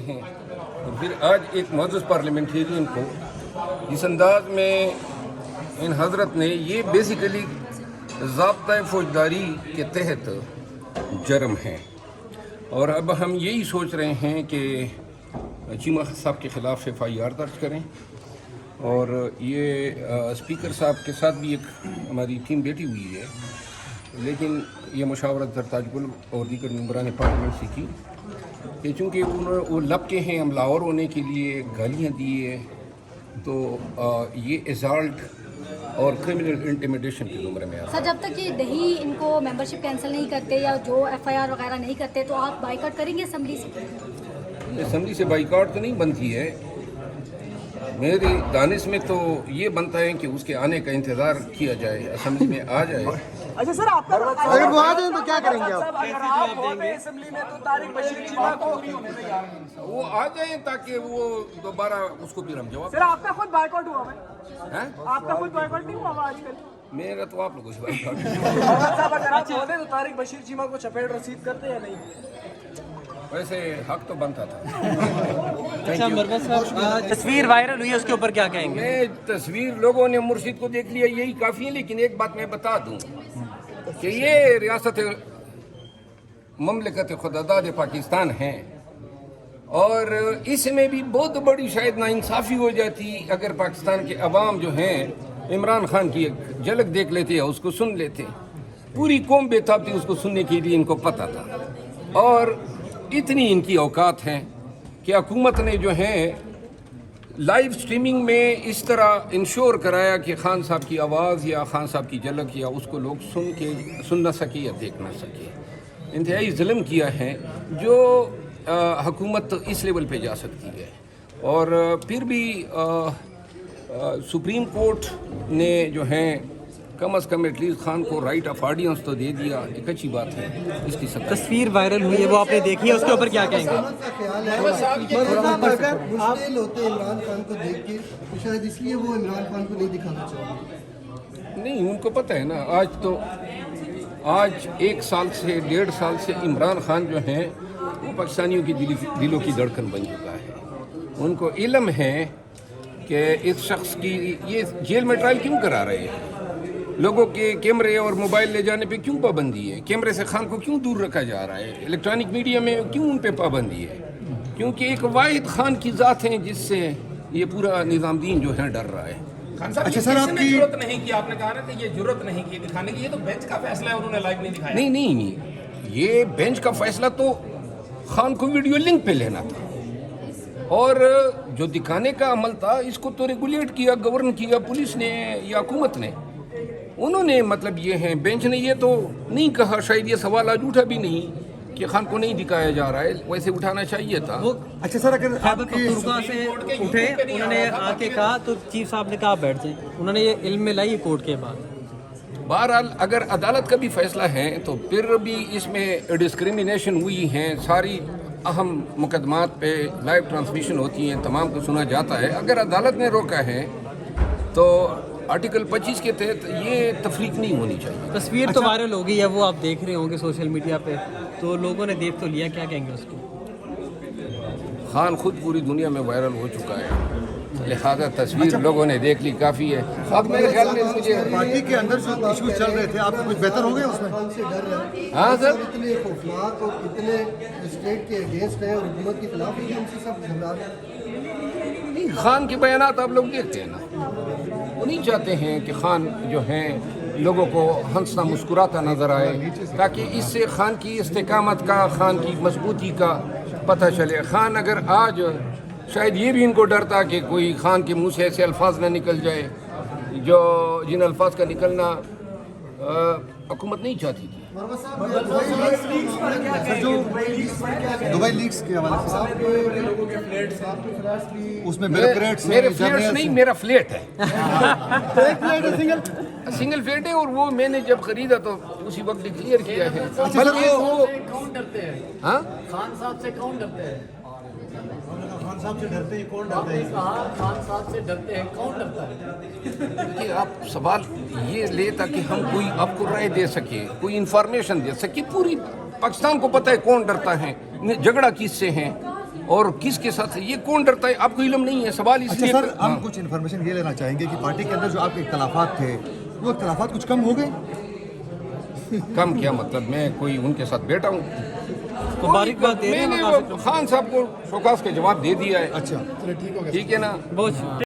ہیں اور پھر آج ایک معزز پارلیمنٹیرین کو اس انداز میں ان حضرت نے یہ بیسیکلی ضابطۂ فوجداری کے تحت جرم ہے، اور اب ہم یہی سوچ رہے ہیں کہ چیمہ صاحب کے خلاف FIR درج کریں، اور یہ اسپیکر صاحب کے ساتھ بھی ایک ہماری ٹیم بیٹھی ہوئی ہے، لیکن یہ مشاورت درتاج گل اور دیگر ممبران پارلیمنٹ سے کی کہ چونکہ وہ لب کے ہیں ہم لاہور ہونے کے لیے گالیاں دیے، تو یہ ایزالٹ اور کرمنل انٹیمیڈیشن کے زمرے میں سر جب تک یہ دہی ان کو ممبرشپ کینسل نہیں کرتے یا جو FIR وغیرہ نہیں کرتے تو آپ بائیکاٹ کریں گے اسمبلی سے؟ اسمبلی سے بائیکاٹ تو نہیں بنتی ہے، میری دانش میں تو یہ بنتا ہے کہ اس کے آنے کا انتظار کیا جائے، اسمبلی میں آ جائے۔ اچھا سر، آپ اگر وہ آ جائیں تو کیا کریں گے آپ؟ اگر آپ ہوتے اسمبلی میں تو طارق بشیر چیمہ کو وہ آ جائیں تاکہ وہ دوبارہ اس کو پھر ہم جواب سر آپ کا خود بائیکاٹ ہوا ہے؟ آپ کا خود بائیکاٹ نہیں ہوا آج کل؟ میرا تو آپ لوگوں سے بائیکاٹ صاحب اگر آپ ہوتے تو طارق بشیر چیمہ کو چپیٹ رسید کرتے یا نہیں؟ ویسے حق تو بنتا تھا۔ اچھا مربت صاحب، تصویر وائرل ہوئی ہے، اس کے اوپر کیا کہیں گے؟ میں تصویر لوگوں نے مرشد کو دیکھ لیا یہی کافی ہے، لیکن ایک بات میں بتا دوں کہ یہ ریاست مملکت خداداد پاکستان ہے، اور اس میں بھی بہت بڑی شاید ناانصافی ہو جاتی اگر پاکستان کے عوام جو ہیں عمران خان کی ایک جھلک دیکھ لیتے یا اس کو سن لیتے۔ پوری قوم بےتاب تھی اس کو سننے کے لیے، ان کو پتہ تھا، اور اتنی ان کی اوقات ہیں کہ حکومت نے جو ہے لائیو سٹریمنگ میں اس طرح انشور کرایا کہ خان صاحب کی آواز یا خان صاحب کی جھلک یا اس کو لوگ سن نہ سکے یا دیکھ نہ سکے۔ انتہائی ظلم کیا ہے جو حکومت اس لیول پہ جا سکتی ہے، اور پھر بھی سپریم کورٹ نے جو ہے کم از کم ایٹ لیسٹ خان کو رائٹ آف آڈینس تو دے دیا، ایک اچھی بات ہے اس کی سطح۔ تصویر وائرل ہوئی ہے، وہ آپ نے دیکھی ہے، اس کے اوپر کیا کہیں گے؟ مشکل ہوتے عمران خان کو دیکھ کے شاید اس لیے وہ عمران خان کو نہیں دکھانا چاہتے۔ نہیں، ان کو پتہ ہے نا، آج 1 سال سے 1.5 سال سے عمران خان جو ہیں وہ پاکستانیوں کی دلوں کی دھڑکن بن چکا ہے۔ ان کو علم ہے کہ اس شخص کی یہ جیل میں ٹرائل کیوں کرا رہے ہیں، لوگوں کے کیمرے اور موبائل لے جانے پہ کیوں پابندی ہے، کیمرے سے خان کو کیوں دور رکھا جا رہا ہے، الیکٹرانک میڈیا میں کیوں ان پہ پابندی ہے، کیونکہ ایک واحد خان کی ذات ہیں جس سے یہ پورا نظام دین جو ہے ڈر رہا ہے۔ اچھا سر، آپ کی ضرورت نہیں کی، آپ نے کہا نا کہ یہ ضرورت نہیں کی دکھانے کی، یہ تو بینچ کا فیصلہ ہے، انہوں نے لائیو نہیں دکھایا۔ نہیں، یہ بینچ کا فیصلہ تو خان کو ویڈیو لنک پہ لینا تھا، اور جو دکھانے کا عمل تھا اس کو تو ریگولیٹ کیا، گورن کیا پولیس نے یا حکومت نے، انہوں نے مطلب یہ ہے، بینچ نے یہ تو نہیں کہا، شاید یہ سوال آج اٹھا بھی نہیں کہ خان کو نہیں دکھایا جا رہا ہے، ویسے اٹھانا چاہیے تھا۔ اچھا سر، اگر خیبر پختونخوا سے اٹھے، انہوں نے آ کے کہا تو چیف صاحب نے کہا بیٹھ جائیں، انہوں نے یہ علم میں لائی کورٹ کے بعد۔ بہرحال اگر عدالت کا بھی فیصلہ ہے تو پھر بھی اس میں ڈسکریمنیشن ہوئی ہیں، ساری اہم مقدمات پہ لائیو ٹرانسمیشن ہوتی ہیں، تمام کو سنا جاتا ہے۔ اگر عدالت نے روکا ہے تو آرٹیکل 25 کے تحت یہ تفریق نہیں ہونی چاہیے۔ تصویر تو وائرل ہو گئی ہے، وہ آپ دیکھ رہے ہوں گے سوشل میڈیا پہ، تو لوگوں نے دیکھ تو لیا، کیا کہیں گے اس کو؟ خان خود پوری دنیا میں وائرل ہو چکا ہے، لہذا تصویر لوگوں نے دیکھ لی کافی ہے۔ اب میرے خیال میں مجھے پارٹی کے اندر جو ایشوز چل رہے تھے، آپ کو کچھ بہتر ہو گئے اس میں؟ سے ڈر رہا ہے، ہاں سر، اتنے خوفناک اور اتنے اسٹیٹ کے اگینسٹ ہیں اور حکومت کے خلاف ہیں، ان سے سب گھبرا رہے ہیں۔ خان کے بیانات آپ لوگ دیکھتے ہیں نا، وہ نہیں چاہتے ہیں کہ خان جو ہیں لوگوں کو ہنستا مسکراتا نظر آئے، تاکہ اس سے خان کی استقامت کا، خان کی مضبوطی کا پتہ چلے۔ خان اگر آج شاید یہ بھی ان کو ڈر تھا کہ کوئی خان کے منہ سے ایسے الفاظ نہ نکل جائے جن الفاظ کا نکلنا حکومت نہیں چاہتی تھی۔ دبئی لیکس کے حوالے سے اس میں بیوروکریٹس میرے فلیٹس نہیں، میرا فلیٹ ہے، سنگل فلیٹ ہے، اور وہ میں نے جب خریدا تو اسی وقت ڈکلیئر کیا ہے۔ بلکہ وہ کون ڈرتے ہیں؟ ہاں، خان صاحب سے کون ڈرتے ہیں؟ خان صاحب سے ڈرتے ہیں، کون آپ نے کہا خان صاحب سے ڈرتے ہیں، کون ڈرتا ہے؟ دیکھیے، آپ سوال یہ لے تاکہ ہم کوئی آپ کو رائے دے سکے، کوئی انفارمیشن دے سکے۔ پوری پاکستان کو پتہ ہے کون ڈرتا ہے، جھگڑا کس سے ہیں، اور کس کے ساتھ یہ کون ڈرتا ہے؟ آپ کو علم نہیں ہے، سوال اس اچھا لیے سر، ہم کچھ انفارمیشن یہ لینا چاہیں گے کہ پارٹی کے اندر جو آپ کے اختلافات تھے وہ اختلافات کچھ کم ہو گئے؟ کم کیا مطلب؟ میں کوئی ان کے ساتھ بیٹھا ہوں؟ تو باریک بات دے رہے میں ہیں نے مقاصد خان صاحب کو شوکاس کے جواب دے دیا ہے، اچھا ٹھیک ہے نا؟ بہت